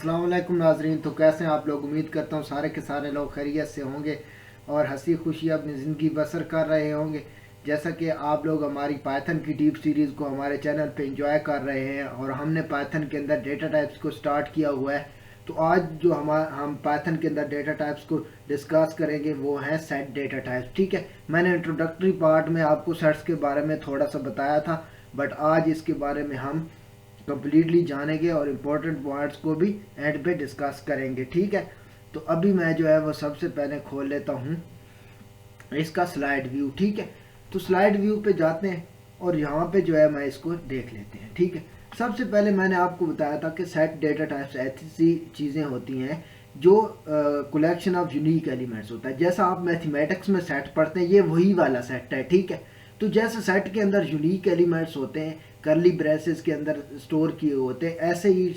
अस्सलाम वालेकुम नाजरीन। तो कैसे हैं आप लोग? उम्मीद करता हूँ सारे के सारे लोग खैरियत से होंगे और हंसी खुशी अपनी ज़िंदगी बसर कर रहे होंगे। जैसा कि आप लोग हमारी पाइथन की डीप सीरीज़ को हमारे चैनल पे एंजॉय कर रहे हैं और हमने पाइथन के अंदर डेटा टाइप्स को स्टार्ट किया हुआ है। तो आज जो हम पाइथन के अंदर डेटा टाइप्स को डिस्कस करेंगे वो है सेट डेटा टाइप्स। ठीक है, मैंने इंट्रोडक्टरी पार्ट में आपको सेट्स के बारे में थोड़ा सा बताया था, बट आज इसके बारे में हम कंप्लीटली जानेंगे और इम्पोर्टेंट पॉइंट्स को भी एंड पे डिस्कस करेंगे। ठीक है, तो अभी मैं जो है वो सबसे पहले खोल लेता हूँ इसका स्लाइड व्यू। ठीक है, तो स्लाइड व्यू पे जाते हैं और यहाँ पे जो है मैं इसको देख लेते हैं। ठीक है, सबसे पहले मैंने आपको बताया था कि सेट डेटा टाइप्स ऐसी चीज़ें होती हैं जो कलेक्शन ऑफ यूनिक एलिमेंट्स होता है। जैसा आप मैथमेटिक्स में सेट पढ़ते हैं, ये वही वाला सेट है। ठीक है, तो जैसे सेट के अंदर यूनिक एलिमेंट्स होते हैं, करली ब्रेसेस के अंदर स्टोर किए होते हैं, ऐसे ही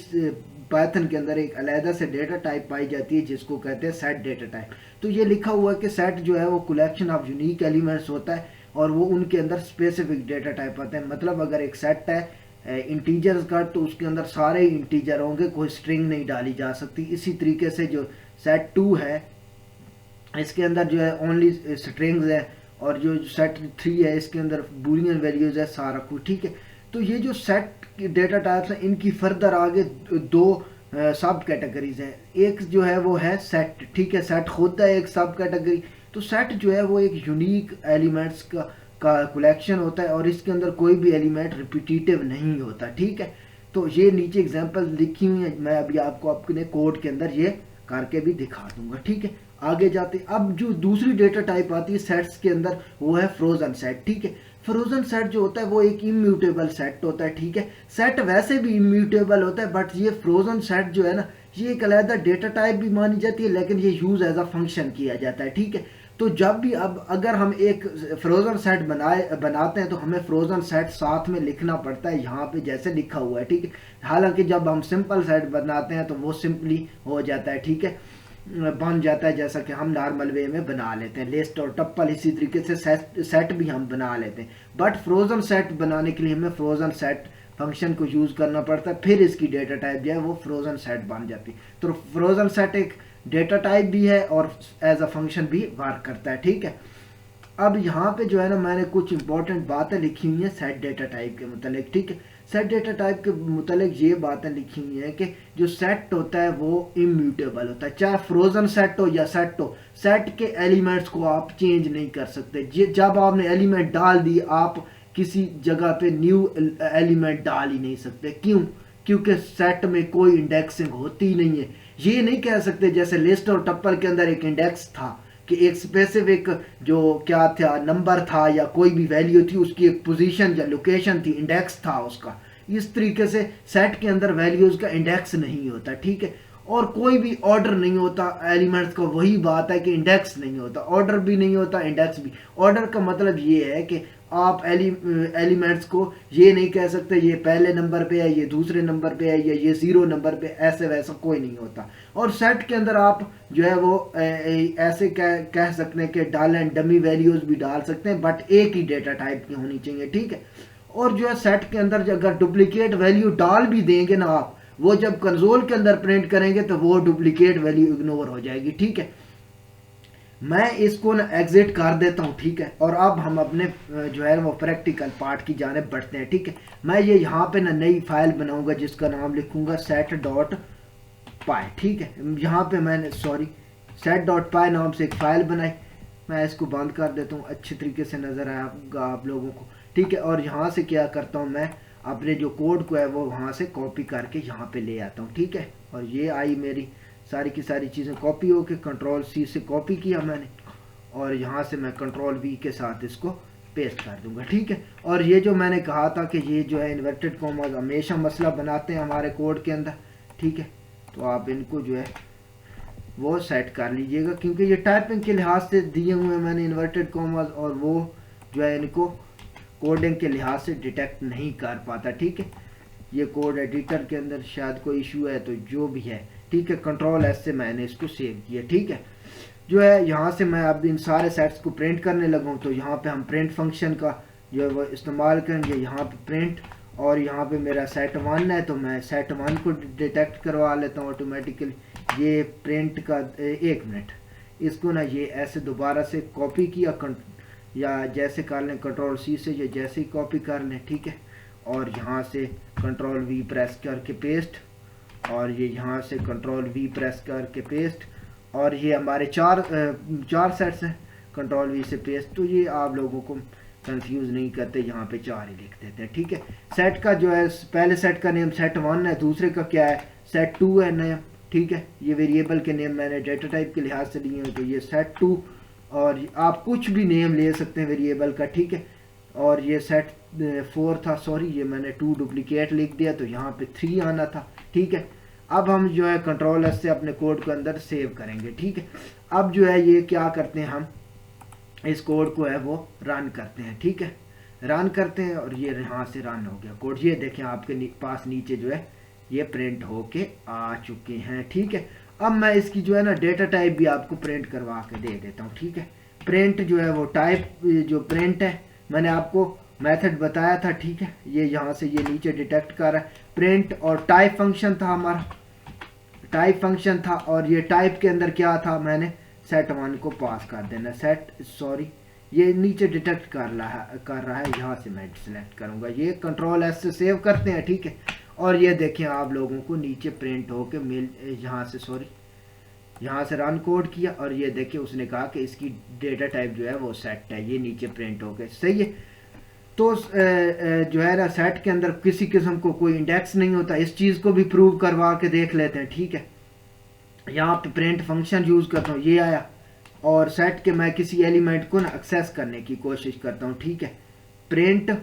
पाइथन के अंदर एक अलहदा से डेटा टाइप पाई जाती है जिसको कहते हैं सेट डेटा टाइप। तो ये लिखा हुआ है कि सेट जो है वो कलेक्शन ऑफ यूनिक एलिमेंट्स होता है और वो उनके अंदर स्पेसिफिक डेटा टाइप आते हैं। मतलब अगर एक सेट है इंटीजर्स का तो उसके अंदर सारे इंटीजर होंगे, कोई स्ट्रिंग नहीं डाली जा सकती। इसी तरीके से जो सेट 2 है इसके अंदर जो है ओनली स्ट्रिंग्स है, और जो सेट 3 है इसके अंदर बूलियन वैल्यूज है सारा कुछ। ठीक है, तो ये जो सेट डेटा टाइप्स हैं इनकी फर्दर आगे दो सब कैटेगरीज हैं। एक जो है वो है सेट। ठीक है, सेट होता है एक सब कैटेगरी। तो सेट जो है वो एक यूनिक एलिमेंट्स का कलेक्शन होता है और इसके अंदर कोई भी एलिमेंट रिपीटेटिव नहीं होता। ठीक है, तो ये नीचे एग्जांपल लिखी हुई है, मैं अभी आपको अपने कोड के अंदर ये करके भी दिखा दूंगा। ठीक है, आगे जाते अब जो दूसरी डेटा टाइप आती है सेट्स के अंदर वो है फ्रोजन सेट। ठीक है, फ्रोजन सेट जो होता है वो एक इम्यूटेबल सेट होता है। ठीक है, सेट वैसे भी इम्यूटेबल होता है, बट ये फ्रोजन सेट जो है ना, ये एक अलग डेटा टाइप भी मानी जाती है, लेकिन ये यूज एज अ फंक्शन किया जाता है। ठीक है, तो जब भी अब अगर हम एक फ्रोजन सेट बनाते हैं तो हमें फ्रोजन सेट साथ में लिखना पड़ता है, यहाँ पे जैसे लिखा हुआ है। ठीक है, हालांकि जब हम सिंपल सेट बनाते हैं तो वो सिंपली हो जाता है। ठीक है, बन जाता है जैसा कि हम नॉर्मल वे में बना लेते हैं, लिस्ट और टप्पल। इसी तरीके से सेट भी हम बना लेते हैं, बट फ्रोजन सेट बनाने के लिए हमें फ्रोजन सेट फंक्शन को यूज करना पड़ता है, फिर इसकी डेटा टाइप जो है वो फ्रोजन सेट बन जाती है। तो फ्रोजन सेट एक डेटा टाइप भी है और एज अ फंक्शन भी वर्क करता है। ठीक है, अब यहाँ पे जो है ना मैंने कुछ इंपॉर्टेंट बातें लिखी हुई हैं सेट डेटा टाइप के मतलब। ठीक है, सेट डेटा टाइप के मतलब ये बातें लिखी हुई हैं कि जो सेट होता है वो इम्यूटेबल होता है, चाहे फ्रोजन सेट हो या सेट हो। सेट के एलिमेंट्स को आप चेंज नहीं कर सकते। जब आपने एलिमेंट डाल दी, आप किसी जगह पे न्यू एलिमेंट डाल ही नहीं सकते। क्यों? क्योंकि सेट में कोई इंडेक्सिंग होती नहीं है। ये नहीं कह सकते जैसे लिस्ट और टप्पल के अंदर एक इंडेक्स था कि एक स्पेसिफिक जो क्या था नंबर था या कोई भी वैल्यू थी, उसकी एक पोजीशन या लोकेशन थी, इंडेक्स था उसका। इस तरीके से सेट के अंदर वैल्यूज का इंडेक्स नहीं होता। ठीक है, और कोई भी ऑर्डर नहीं होता एलिमेंट्स का। वही बात है कि इंडेक्स नहीं होता, ऑर्डर भी नहीं होता, इंडेक्स भी। ऑर्डर का मतलब ये है कि आप एलिमेंट्स को ये नहीं कह सकते ये पहले नंबर पे है, ये दूसरे नंबर पे है, या ये 0 नंबर पे, ऐसे वैसा कोई नहीं होता। और सेट के अंदर आप जो है वो ऐसे कह सकते हैं कि डाल एंड डमी वैल्यूज भी डाल सकते हैं, बट एक ही डेटा टाइप की होनी चाहिए। ठीक है, और जो है सेट के अंदर अगर डुप्लीकेट वैल्यू डाल भी देंगे ना आप, वो जब कंसोल के अंदर प्रिंट करेंगे तो वो डुप्लीकेट वैल्यू इग्नोर हो जाएगी। ठीक है, मैं इसको ना एग्जिट कर देता हूँ। ठीक है, और अब हम अपने जो है वो प्रैक्टिकल पार्ट की जानिब बढ़ते हैं। ठीक है, मैं ये यहाँ पे ना नई फाइल बनाऊंगा जिसका नाम लिखूंगा set डॉट पाई। ठीक है, यहाँ पे मैंने set डॉट पाई नाम से एक फाइल बनाई। मैं इसको बंद कर देता हूँ, अच्छे तरीके से नजर आएगा आप लोगों को। ठीक है, और यहाँ से क्या करता हूँ, मैं अपने जो कोड को है वो वहाँ से कॉपी करके यहाँ पे ले आता हूँ। ठीक है, और ये आई मेरी सारी की सारी चीज़ें कॉपी होके कंट्रोल C से कॉपी किया मैंने, और यहाँ से मैं कंट्रोल V के साथ इसको पेस्ट कर दूंगा। ठीक है, और ये जो मैंने कहा था कि ये जो है इन्वर्टेड कॉमास हमेशा मसला बनाते हैं हमारे कोड के अंदर। ठीक है, तो आप इनको जो है वो सेट कर लीजिएगा, क्योंकि ये टाइपिंग के लिहाज से दिए हुए हैं मैंने इन्वर्टेड कॉमास, और वो जो है इनको कोडिंग के लिहाज से डिटेक्ट नहीं कर पाता। ठीक है, ये कोड एडिटर के अंदर शायद कोई इशू है, तो जो भी है। ठीक है, कंट्रोल S से मैंने इसको सेव किया। ठीक है, जो है यहाँ से मैं अब इन सारे सेट्स को प्रिंट करने लगा हूँ, तो यहाँ पे हम प्रिंट फंक्शन का जो है वो इस्तेमाल करेंगे। यहाँ पे प्रिंट और यहाँ पे मेरा सेट 1 है, तो मैं सेट 1 को डिटेक्ट करवा लेता हूँ ऑटोमेटिकली। ये प्रिंट का 1 मिनट, इसको ना ये ऐसे दोबारा से कॉपी किया, या जैसे कर लें कंट्रोल सी से, ये जैसे ही कॉपी कर लें, ठीक है। और यहाँ से कंट्रोल वी प्रेस करके पेस्ट, और ये यहाँ से कंट्रोल वी प्रेस करके पेस्ट, और ये हमारे चार सेट्स हैं, कंट्रोल वी से पेस्ट। तो ये आप लोगों को कंफ्यूज नहीं करते, यहाँ पे 4 ही लिख देते हैं, ठीक है। सेट का जो है पहले सेट का नेम सेट 1 है, दूसरे का क्या है सेट 2 है नया, ठीक है। ये वेरिएबल के नेम मैंने डेटा टाइप के लिहाज से लिए हैं, तो ये सेट 2, और आप कुछ भी नेम ले सकते हैं वेरिएबल का, ठीक है। और ये सेट 4 था, सॉरी ये मैंने 2 डुप्लीकेट लिख दिया, तो यहाँ पे 3 आना था, ठीक है। अब हम जो है कंट्रोल एस से अपने कोड को अंदर सेव करेंगे, ठीक है। अब जो है ये क्या करते हैं, हम इस कोड को है वो रन करते हैं, ठीक है। रन करते हैं और ये यहाँ से रन हो गया कोड। ये देखें आपके पास नीचे जो है ये प्रिंट होके आ चुके हैं, ठीक है। अब मैं इसकी जो है ना डेटा टाइप भी आपको प्रिंट करवा के दे देता हूँ, ठीक है। प्रिंट जो है वो टाइप जो प्रिंट है मैंने आपको मेथड बताया था, ठीक है। ये यहाँ से ये नीचे डिटेक्ट कर रहा है प्रिंट, और टाइप फंक्शन था हमारा, टाइप फंक्शन था, और ये टाइप के अंदर क्या था, मैंने सेट 1 को पास कर देना, सॉरी ये नीचे डिटेक्ट कर रहा है, यहाँ से मैं सिलेक्ट करूँगा, ये कंट्रोल एस से सेव करते हैं, ठीक है। और ये देखें आप लोगों को नीचे प्रिंट होके मिल, यहाँ से सॉरी यहाँ से रन कोड किया, और ये देखिए उसने कहा कि इसकी डेटा टाइप जो है वो सेट है, ये नीचे प्रिंट हो गए, सही है। तो जो है ना सेट के अंदर किसी किस्म को कोई इंडेक्स नहीं होता, इस चीज़ को भी प्रूव करवा के देख लेते हैं, ठीक है। यहाँ पे प्रिंट फंक्शन यूज़ करता हूँ, ये आया, और सेट के मैं किसी एलिमेंट को ना एक्सेस करने की कोशिश करता हूँ, ठीक है। प्रिंट,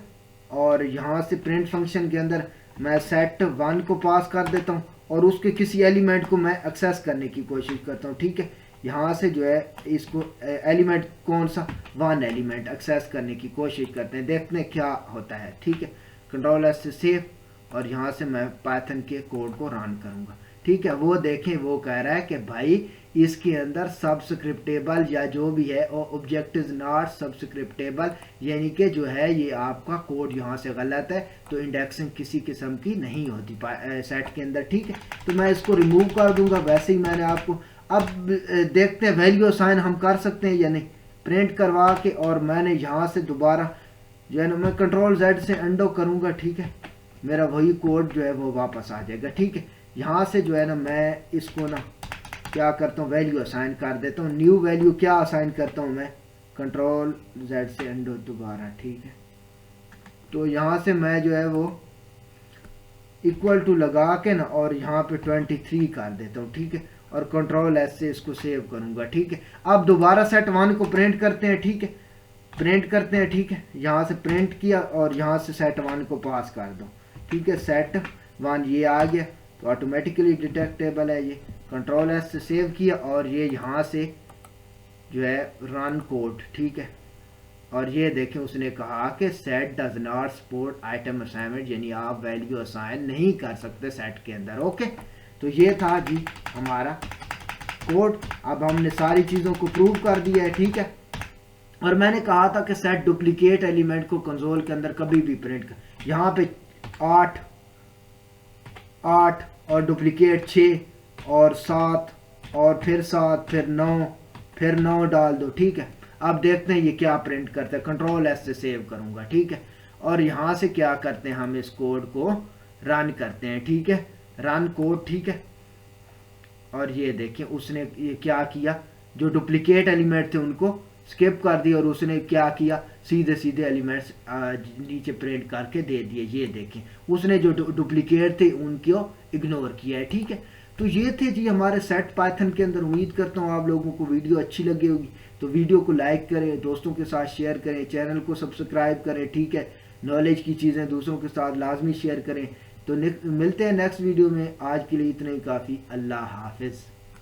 और यहाँ से प्रिंट फंक्शन के अंदर मैं सेट 1 को पास कर देता हूँ, और उसके किसी एलिमेंट को मैं एक्सेस करने की कोशिश करता हूँ, ठीक है। यहाँ से जो है इसको एलिमेंट कौन सा 1 एलिमेंट एक्सेस करने की कोशिश करते हैं, देखते हैं क्या होता है, ठीक है। कंट्रोल एस से सेव, और यहाँ से मैं पाइथन के कोड को रन करूँगा, ठीक है। वो देखें वो कह रहा है कि भाई इसके अंदर सब्सक्रिप्टेबल या जो भी है ऑब्जेक्ट इज नॉट सब्सक्रिप्टेबल, यानी कि जो है ये आपका कोड यहाँ से गलत है, तो इंडेक्सिंग किसी किस्म की नहीं होती सेट के अंदर, ठीक है। तो मैं इसको रिमूव कर दूंगा, वैसे ही मैंने आपको, अब देखते हैं वैल्यू असाइन हम कर सकते हैं या नहीं, प्रिंट करवा के, और मैंने यहाँ से दोबारा जो है ना मैं कंट्रोल जेड से अंडो करूँगा, ठीक है। मेरा वही कोड जो है वो वापस आ जाएगा, ठीक है। यहाँ से जो है ना मैं इसको ना क्या करता हूँ वैल्यू असाइन कर देता हूँ, न्यू वैल्यू क्या असाइन करता हूँ मैं, कंट्रोल जेड से अंडो दोबारा, ठीक है। तो यहाँ से मैं जो है वो इक्वल टू लगा के ना, और यहाँ पे 23 कर देता हूँ, ठीक है। और कंट्रोल एस से इसको सेव करूँगा, ठीक है। अब दोबारा सेट 1 को प्रिंट करते हैं, ठीक है, प्रिंट करते हैं, ठीक है। यहाँ से प्रिंट किया, और यहाँ से सेट 1 को पास कर दो, ठीक है। सेट 1 ये आ गया, तो ऑटोमेटिकली डिटेक्टेबल है ये, कंट्रोल एस से सेव किया, और ये यहाँ से जो है रन कोड, ठीक है। और ये देखें उसने कहा कि set does not support item assignment, यानी आप वैल्यू असाइन नहीं कर सकते सेट के अंदर, ओके। तो ये था जी हमारा कोड। अब हमने सारी चीज़ों को प्रूव कर दिया है, ठीक है। और मैंने कहा था कि सेट डुप्लीकेट एलिमेंट को कंसोल के अंदर कभी भी प्रिंट कर, यहाँ पे 8 और डुप्लीकेट 6 और 7 और फिर 7 फिर 9 डाल दो, ठीक है। अब देखते हैं ये क्या प्रिंट करते हैं, कंट्रोल एस से सेव करूंगा, ठीक है। और यहाँ से क्या करते हैं, हम इस कोड को रन करते हैं, ठीक है, रन कोड, ठीक है। और ये देखिए उसने ये क्या किया, जो डुप्लीकेट एलिमेंट थे उनको स्किप कर दिया, और उसने क्या किया सीधे सीधे एलिमेंट्स नीचे प्रिंट करके दे दिए। ये देखें उसने जो डुप्लीकेट थे उनको इग्नोर किया है, ठीक है। तो ये थे जी हमारे सेट पाइथन के अंदर। उम्मीद करता हूँ आप लोगों को वीडियो अच्छी लगी होगी, तो वीडियो को लाइक करें, दोस्तों के साथ शेयर करें, चैनल को सब्सक्राइब करें, ठीक है। नॉलेज की चीज़ें दूसरों के साथ लाजमी शेयर करें। तो मिलते हैं नेक्स्ट वीडियो में, आज के लिए इतना ही काफ़ी। अल्लाह हाफिज़।